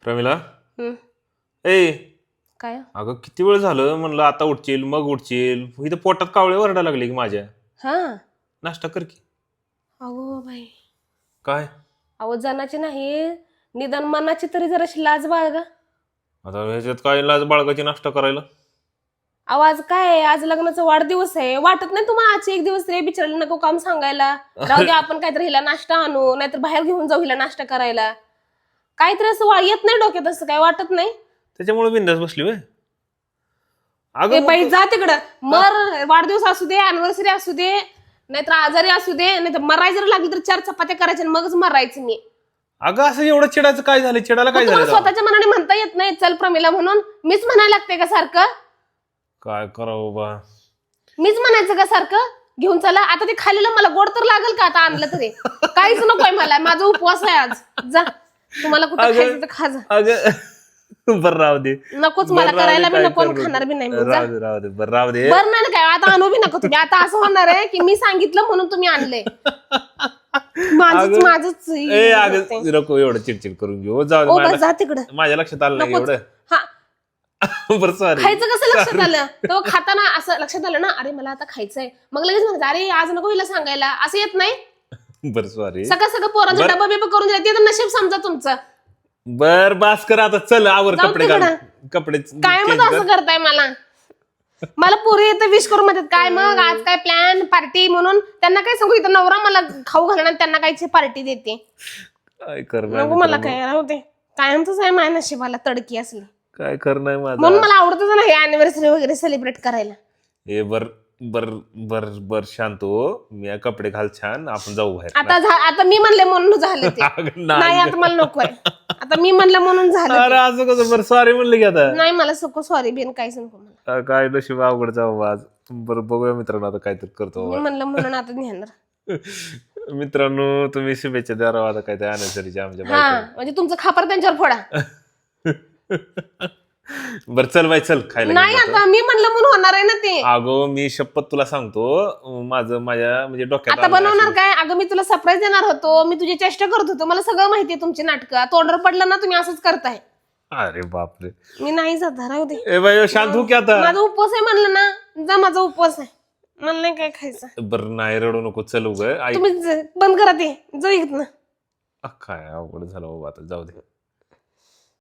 प्रमिला हम्म, ए काय अगं किती वेळ झालं म्हणलं आता उठशील मग उठशील इथं पोटात कावळे वरडा लागले की माझ्या हा नाश्ता कर की. अहो बाई काय अहो जनाची नाही निदान मनाची तरी जराशी लाज बाळगा. आता ह्याच्यात काय लाज बाळगाची नाश्ता करायला. अहो आज काय आहे? आज लग्नाचा वाढदिवस आहे. वाटत नाही तुम्हाला आजचे एक दिवस रे बिचारायला नको काम सांगायला. राहू दे आपण काहीतरी हिला नाश्ता आणू नाहीतर बाहेर घेऊन जाऊ हिला नाश्ता करायला. काहीतरी असं येत नाही डोक्यात असं काय वाटत नाही. त्याच्यामुळे बिंदास बसली होय. ए अगं बाई जा तिकडं मर वाढदिवस असू दे अॅनिव्हर्सरी असू दे नाहीतर आजारी असू दे नाहीतर मराय जर लागली तर 4 चपात्या करायच्या आणि मगच मरायचं मी. अगं असं एवढं चिडायचं काय झालं चिडायला काय तुम्हाला झालं स्वतःच्या मनाने म्हणता येत नाही चल प्रमिला म्हणून मीच म्हणायला लागते का सारखं. काय करावं बा. मीच म्हणायचं का सारखं घेऊन चला आता ते खाल्लेलं मला गोड तर लागेल का आता आणलं तरी काहीच नकोय मला माझा उपवास आहे आज. जा तुम्हाला कुठं खायचं तर खा जा. अगं बरं राहू दे नकोच मला बरं राहू करायला दे, बी काय नको आणि करू? खाणार बी नाही मी. जा. राहू दे राहू दे बरं राहू दे बरं नाही ना काय आता आणू बी नको तुम्ही. आता असं होणार आहे की मी सांगितलं म्हणून तुम्ही आणले. माझच माझच ए अगं नको एवढं चिडचिड करून घेऊ जाऊ दे ओ बस जा तिकडं. माझ्या लक्षात आलं नाही नकोच. एवढं. हा बरं सॉरी खायचं कसं लक्षात आलं तेव्हा खाताना असं लक्षात आलं ना अरे मला आता खायचंय मग लगेच म्हणायचं अरे आज नको हिला सांगायला असं येत नाही. बरं सॉरी सगळं सगळं पोरांचं बरं. डबा बिबा करून दिला ते तर नशीब समजा तुमचं. बर बास कर आता चल आवर जाऊ कपडे घाल तिकडं. कपडे काय change मग कर. असं करताय मला मला पोरी येतं विश करून म्हणतात काय मग आज काय प्लॅन पार्टी म्हणून त्यांना काय सांगू इथं नवरा मला खाऊ घालणार आणि त्यांना कायची पार्टी देते. काय करणार नको मला काय राहू दे कायमच आहे माझ्या नशिबाला तडकी असली काय करणार म्हणून माझा मला आवडतच नाही अॅनिव्हर्सरी वगैरे सेलिब्रेट करायला. ए बर बर बर बर शांत हो मी कपडे घाल छान आपण जाऊ बाहेर. आता मी म्हणले म्हणून झालं ते अगं नाही नाही आता मला नकोय आता मी म्हणलं म्हणून झालं अरे ते. असं कसं बरं सॉरी म्हणलं की आता नाही मला सको सॉरी बिन काहीच नको मला. काय नशीब अवघड जाऊ आज. बरं बघूया मित्रांनो आता काहीतरी करतो मी म्हणलं म्हणून आता नेणार. मित्रांनो तुम्ही शुभेच्छा द्या राव आता काय ते अॅनिव्हर्सरीच्या आमच्या हा बायकोला. म्हणजे तुमचं खापर त्यांच्यावर फोडा. बरं चल बाई चल खायला नाही घेऊन जातो. आता मी म्हणलं म्हणून होणार आहे ना ते. अगो मी शपथ तुला सांगतो माझ्या म्हणजे डोक्यात आता आलं बनवणार असेल. काय अगं मी तुला सरप्राईज देणार होतो मी तुझी चेष्टा करत होतो मला सगळं माहितीये तुमची नाटकं तोंडवर पडलं ना तुम्ही असंच करताय. अरे बापरे मी नाही जात राहू दे ए बाई शांत हो की आता. माझा उपवास आहे म्हणलं ना जा माझा उपवास आहे मला नाही काय खायचं. बरं नाही रडू नको चल उग तुम्ही बंद करा ते जाऊ इथनं. काय अवघड झालं बाबा आता जाऊ दे.